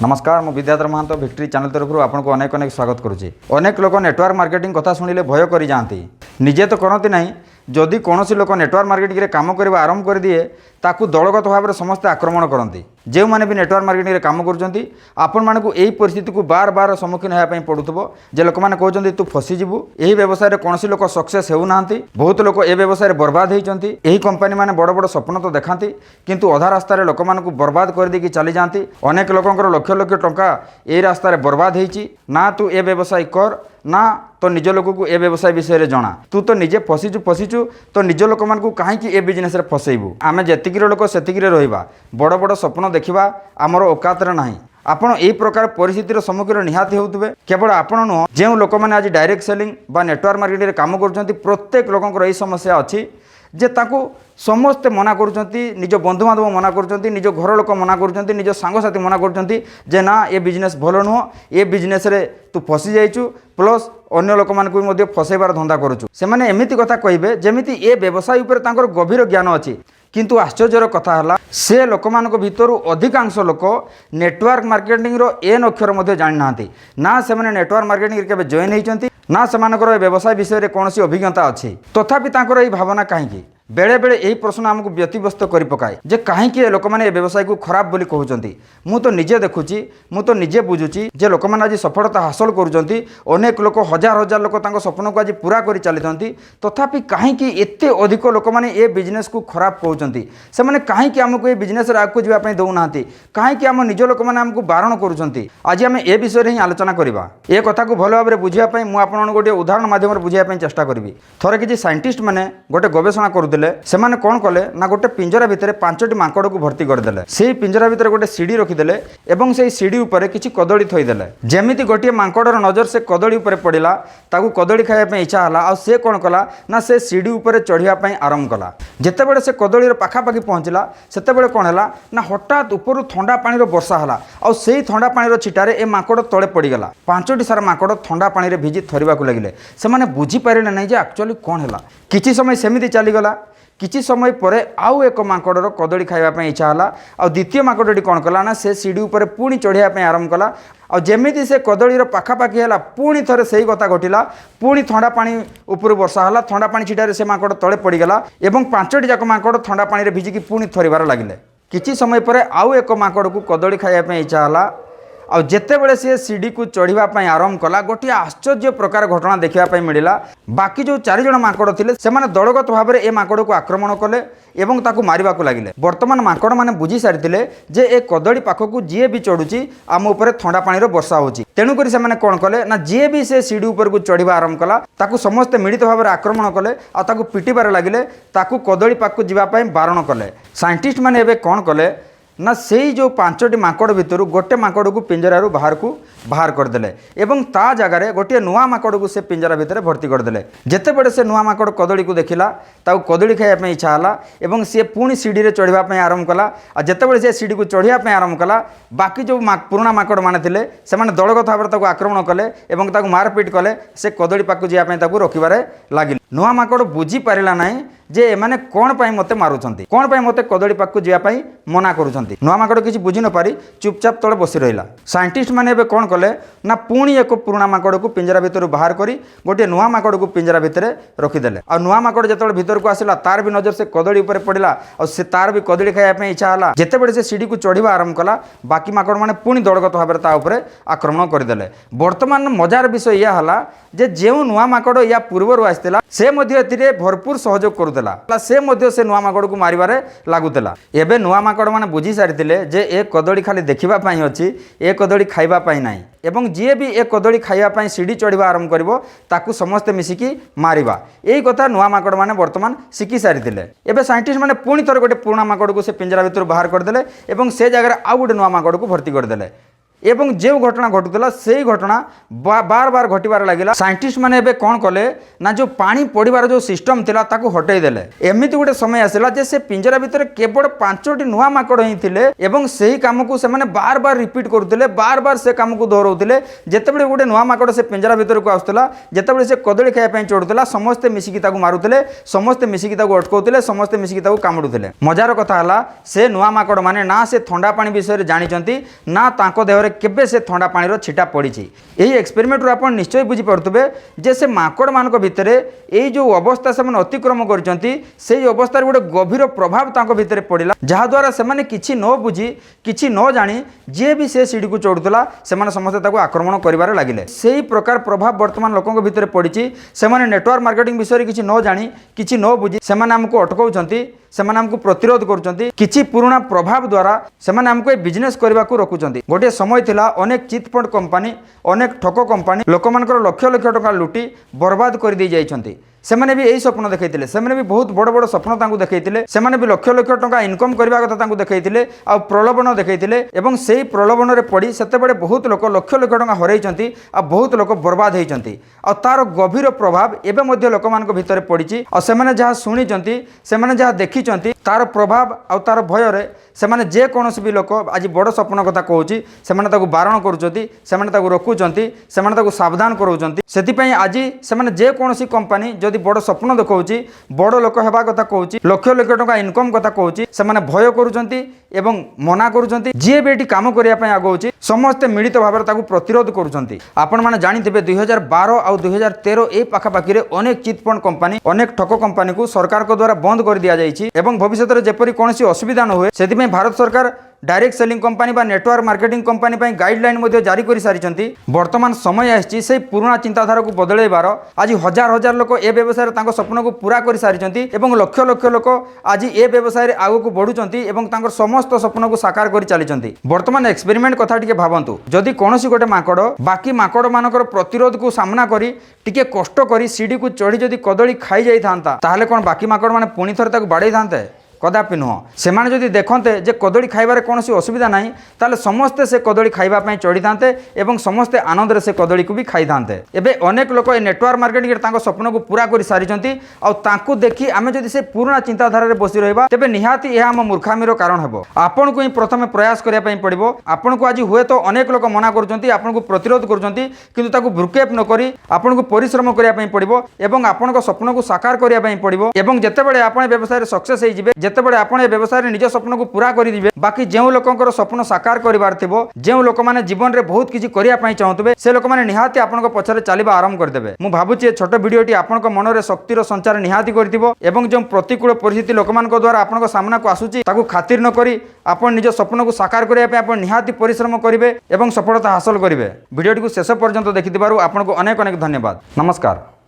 नमस्कार मु विद्याधर महंत victory channel तरफ आपको अनेक अनेक स्वागत करुच्ची। अनेक लोक नेटवर्क मार्केटिंग कथा शुणिले भय कर जाती निजे तो करती ना जदि कौन लोक नेटवर्क मार्केटिंग कम करने आरंभ कर दिए ताकू दलगत भाव में समस्ते आक्रमण करती। जो मैंने भी नेटवर्क मार्केटिंग कम कर यही परिस्थिति को बार बार सम्मुखीन होगापी पड़ुव जे लोक मैंने कहते तू फसीजु। यही व्यवसाय कौन लोक सक्सेस होना बहुत लोक ए व्यवसाय बर्बाद होती। यही कंपनी मैंने बड़ बड़ स्वप्न तो देखती किंतु अधा रास्त लोक मानक बर्बाद करदेकी चली जाती। अनेक लोकंर लक्ष लक्ष टंका ए रास्तार बर्बाद होती ना तू ए व्यवसाय कर ना तो निज लोक को ए व्यवसाय विषय जना तू तो निजे फसीचु तो निज लोक मान कहीं ए बिजनेस फसैबू। आम जेतिक लोक सेतिक रहा बड़ बड़ स्वप्न देखा आमर औकात ना। आपण यही प्रकार परिस्थितिर सम्मुखीन निहाती होते केवल आपण नुह जो लोक मैंने आज डायरेक्ट सेलिंग बा नेटवर्क मार्केटिंग काम कर प्रत्येक लोकंर यही समस्या अच्छी जे ताकू समस्ते मना करुँच निज बंधुबांधव मना करुँच निज घर लोक मना करुँच निज सांगसाथी मना करुँच जे ना ये बिजनेस भल नुह ये बिजनेस रे तू फसी जाइचु प्लस अन्य लोक मानक भी फसैबार धंदा करुचु। से माने एमिति कथा कहिबे जेमिति ए व्यवसाय उपर तांकर गभीर ज्ञान अछि किंतु आश्चर्यर कथा है से लोक मानक भितर अधिकांश लोक नेटवर्क मार्केटिंग रो एन अक्षर मध्य जानि नांती ना से माने नेटवर्क मार्केटिंग केबे जॉइन होइचंती ना सेमानकर व्यवसाय विषय में कौन अभिज्ञता अच्छी तथापि तांकर एही भावना कहीं बेले बेले यही प्रश्न आमको व्यतिव्यस्त कर पकाए जे कहीं लोक मैंने व्यवसाय को खराब बोली कहते। मु तो निजे देखुची मु तो निजे बुझुची जे लोक मैंने आज सफलता हासिल करुँच अनेक लोक हजार हजार लोक स्वप्न को आज पूरा कर चली तथापि कहीं एत अधिक लोक मैंने ये बिजनेस को खराब कहते से मैंने कहीं आमको ये बिजनेस आगे जावाई दौना कहीं आम निज लोक मैंने आमको बारण करुँच। आज आम ए विषय ही आलोचना करवा ए कथा को भल भाव में बुझापी मुझे गोटे उदाहरण माध्यम बुझापी चेष्टा करी। थरे किसी साइंटिस्ट मैंने गोटे गवेषणा करुले से माने कौन कले ना गोटे पिंजरा भितर 5टी माकड़ को भर्ती करदेले से पिंजरा भितर गोटे सीढ़ी रखिदेले एवं से सीढ़ी उपर किसी कदली थईदेले जेमिति गोटे माकड़र नजर से कदली उपर पड़ा ताकू कदली खाइबा इच्छा हला आ से कौन कला ना से सीढ़ी उपर चढ़िया आरंभ कला। जेतेबेले से कदलीर पाखापाखि पहुँचला सेतेबेले कौन है ना हठात ऊपर ठंडा पानी वर्षा है आ से ठंडा पानी छिटारे ए माकड़ तले पड़गला 5टी सारा माकड़ ठंडा पानी भिजी थरवा लगे से बुझीपारे ना जे एक्चुअली कौन है। किछि समय सेमिति चलीगला किछि समय पर आउ एक माकड़र कदली खाइबा इच्छा हला आ द्वितीय माकड़टी कौन कला ना से सीढ़ी उपर पुणी चढ़िया आरंभ कला आ जेमिति से कदलीर पाखापाखि है पुणी थरे सही कथा घटिला पुणी ठंडा पानी उपर वर्षा है ठंडा पानी छिटारे से माकड़ तले पड़गला एवं 5टी जाक माकड़ ठंडा पानी भिजिकी पुणी थरबार लगिले। किछि समय पर आउ एक माकड़ को कदली खाइबा इच्छा हला आ जेतेबेले से सीढ़ी को चढ़ाई आरंभ कला गोटे आश्चर्य प्रकार घटना देखापी मिला। बाकी जो 4 जण माकड़ थे से दलगत भाव में ए माकड़ को आक्रमण कले एवं ताकू मारिबा को लगिले। वर्तमान माकड़ मैंने बुझी सारी जे ए कदली पाखक जी भी चढ़ुची आम उपर ठंडा पानी वर्षा होची तेणुक से कौन कले ना जी भी से सीढ़ी उपर को चढ़ा आरंभ कला ताकू समस्ते मिलित भाव में आक्रमण कले आ पिटिबार लगिले ताकू कदली पाखक जावाई बारण कले। साइंटिस्ट मैंने एबे कौन कले ना से जो 5टी माकड़ भितर गोटे माकड़ को पिंजरारू बाहर करदेले एवं ता जगार गोटे नुआ माकड़ को से पिंजरा भितर भर्ती करदेले। जेतेबेले से नुआ माकड़ कदली को देखिला ताऊ कदली खाइबा इच्छा हला एवं सी पुणी सीढ़ी चढ़ाई आरंभ कला आ जेतेबेले से सीढ़ी को चढ़ाई आरंभ कला बाकी जो पुराणा माकड़ माने थिले से माने दलगत भाव में आक्रमण कले एवं ताकू मारपिट कले से कदली पाखु जावाई ताकू रखिबारे लागिले। नुआ माकड़ बुझी पारिला नाही जे एमाने कौन पाई मते मारुछंती कौन पाई मते कदली पाखु जावाई मना करुछंती। नुआ माकड़ किसी बुझी न पारी चुपचाप तले बसी रहिला। साइंटिस्ट माने एबे कौन कले ना पुणी एक पुराणा माकड़ को पिंजरा भितर बाहर करी गोटे नुआ माकड़ को पिंजरा भितर रखिदेले आ नुआ माकड़ जेतेबेले भितर को आसिला तार भी नजर से कदली उपर पड़िला और से तार भी कदली खाइबा इच्छा हला। जेतेबेले से सीढ़ी को चढ़िबा आरंभ कला बाकी माकड़ माने पुणी दलगत भाव में ता उपर आक्रमण करदेले। वर्तमान मजार विषय यह हला जे जेउ नुआ माकड़ या पूर्वर आसिला से मध्य एथिरे भरपूर सहयोग करुदेला से नुआ माकड़ को मारिबारे लागुतेला। एबे नुआ माकड़ माने बुझी सारिथिले जे ए कदली खाली देखिबा पाई अछि ए कदली खाइबा पाई नाही एवं जी भी ए कदली खाइबा सीढ़ी चढ़ा आरंभ करिवो ताकू समस्ते मिसिकी मारिबा एही कथा नुआ माकड़ माने वर्तमान शिखी सारिथिले। एबे साइंटिस्ट माने पुणी थरे गोटे पुराणा माकड़ को से पिंजरा भितर बाहर करदेले एवं से जगह आउ गोटे नुआ माकड़ को भर्ती करदेले एवं जो घटना घटुला से घटना बार बार घटबार लगिला। साइंटिस्ट माने एबे कौन कले ना जो पानी पड़िबार जो सिस्टम थिला ताकू हटई देले। एमिति गोटे समय आसिला जे से पिंजरा भितर केवल 5टी नुआ माकड़ ही थिले एवं सही काम को से माने बार बार रिपीट करुथिले बार बार से काम को दोहराउथिले। जेतेबेले गोटे नुआ माकड़ से पिंजरा भितर को आउतला जेतेबेले से कदली खाइबा पई चढ़ुथला समस्ते मिसिकी ताकू मारुथिले समस्ते मिसिकी ताकू अटकाउथिले समस्ते मिसिकी ताकू कामुडुथिले। मजार कथा हला से नुआ माकड़ माने ना से ठंडा पानी विषय जानिचंती ना तांको देहरे केबे से ठंडा पानी छिटा पड़ी। यही एक्सपेरिमेंट आप निश्चय बुझीपे जे से माकड़ मान भितर यही जो अवस्था से अतिक्रम कर अवस्था गोटे गभीर प्रभाव तांको भितर पड़ा जहाद्वारा से किसी न बुझी किसी न जानी जी भी से सीढ़ी को चढ़ूला से समस्त आक्रमण कर लगे। से ही प्रकार प्रभाव बर्तमान लोकों भितर पड़ी से नेटवर्क मार्केटिंग विषय किसी न जानी किसी न बुझी से आमको अटकाउंट से आमको प्रतिरोध कर पुराना प्रभाव द्वारा से आमको बिजनेस करने को रखुच्च। गोटे समय थिला अनेक चिटफंड कंपनी अनेक ठक कंपनी लोक लक्ष लक्ष टका लुटी बर्बाद कर दी जाइछंती। सेमाने भी यही स्वप्न देखते सेमाने भी बहुत बड़ बड़ स्वप्न तांको देखते सेमाने भी लक्ष लक्ष टका इनकम करबा कथा तांको देखते आ प्रलोभन देखते एवं से प्रलोभन रे पड़ी सेतेबेले बहुत लोक लक्ष लक्ष टका हरैछंती आ बहुत लोक बर्बाद होइछंती आ तार गभीर प्रभाव एबे मध्ये लोकमान को भितर पड़ी आ सेमाने जहाँ शुणिछंती सेमाने जहाँ देखिछंती तार प्रभाव आ तार भय रे सेमाने जे कोनोसी भी लोक आज बड़ स्वप्न कथा कहूची सेमाने ताकू बारण करूछंती सेमाने ताकू रोकुछंती सेमाने ताकू सावधान कराउछंती। सेति पई आज सेमाने जे कोनोसी कंपनी जदि बड़ स्वप्न देखौची बड़ लोक हेबा कथा कहूची लक्ष लक्ष टका इनकम कथा कहूची सेमाने भय करूछंती एवं मना करूछंती जे बेटी काम करिया पई आगौची समस्त मिलित भाबरे ताकू प्रतिरोध करूछंती। आपण माने जानिथिबे 2012 आ 2013 ए पाखापाखी रे अनेक चिटफंड कंपनी अनेक ठक कंपनी को सरकार को द्वारा बंद कर दिया जाइछि एवं भविष्य रे जेपरि कोनोसी असुविधा न होए सेति पई भारत सरकार डायरेक्ट सेलिंग कंपनी बा नेटवर्क मार्केटिंग कंपनी पर गाइडलाइन जारी कर सारी। वर्तमान समय आसी पुराना चिंताधारा को बदलैबार आज हजार हजार लोक ए व्यवसाय स्वप्न को पूरा कर सारी एवं लक्ष लक्ष लोक आज ए व्यवसाय आग को बढ़ुंट समस्त स्वप्न को साकार कर चली। वर्तमान एक्सपेरिमेंट कथा टिके भावंतु जदि कौन गोटे माकड़ बाकी माकड़ मानकर प्रतिरोध को सामना करी टिके कष्ट करी सीढ़ी को चढ़ी जदि कदली खाई जाई थांता ताहले कोन बाकी माकड़ माने पुणी थरे ताकू बाड़े थांते कदापि नुह से जो देखते जे कदली खाइबार कौन असुविधा ना ताले समस्ते से कदली खाइबा चढ़ी था एवं समस्ते आनंद से कदली को भी खाई था। एबे अनेक लोक नेटवर्क मार्केटिंग स्वप्न को पूरा कर सारी आउ देखी आम जब से पुराना चिंताधारा बसी रहा तेज निहाती यह आम मूर्खामीर कारण हो। आपन को ही प्रथम प्रयास करने पड़ो। आपन को आज हुए तो अनेक लोक मना कर प्रतिरोध कर भ्रुक्षेप नक आपन को परिश्रम करने पड़ो एवं आपण स्वप्न को साकार करने पड़ो एवं जितेबाला आप व्यवसाय सक्सेस हो जितेबाला आप व्यवसाय निज स्वप्न को पूरा करेंगे बाकी जो लोकर स्वप्न साकार करार थो जो लोक मैंने जीवन में बहुत किसी करने चाहूबे से लोक मैंने निहाती आपन पछरे चलवा आरंभ करदे। मु भावुची छोट भिडियोटी आपन मन में शक्तिर संचार निहाती कर जो प्रतिकूल परिस्थिति लोक द्वारा आपन सामना को आसूची ताकू खातिर न करी आपन निज स्वप्न को साकार करने निहाती परिश्रम करेंगे और सफलता हासिल करेंगे। भिडियोटी को शेष पर्यंत देखिथिबारु आपन को अनेक अनेक धन्यवाद। नमस्कार।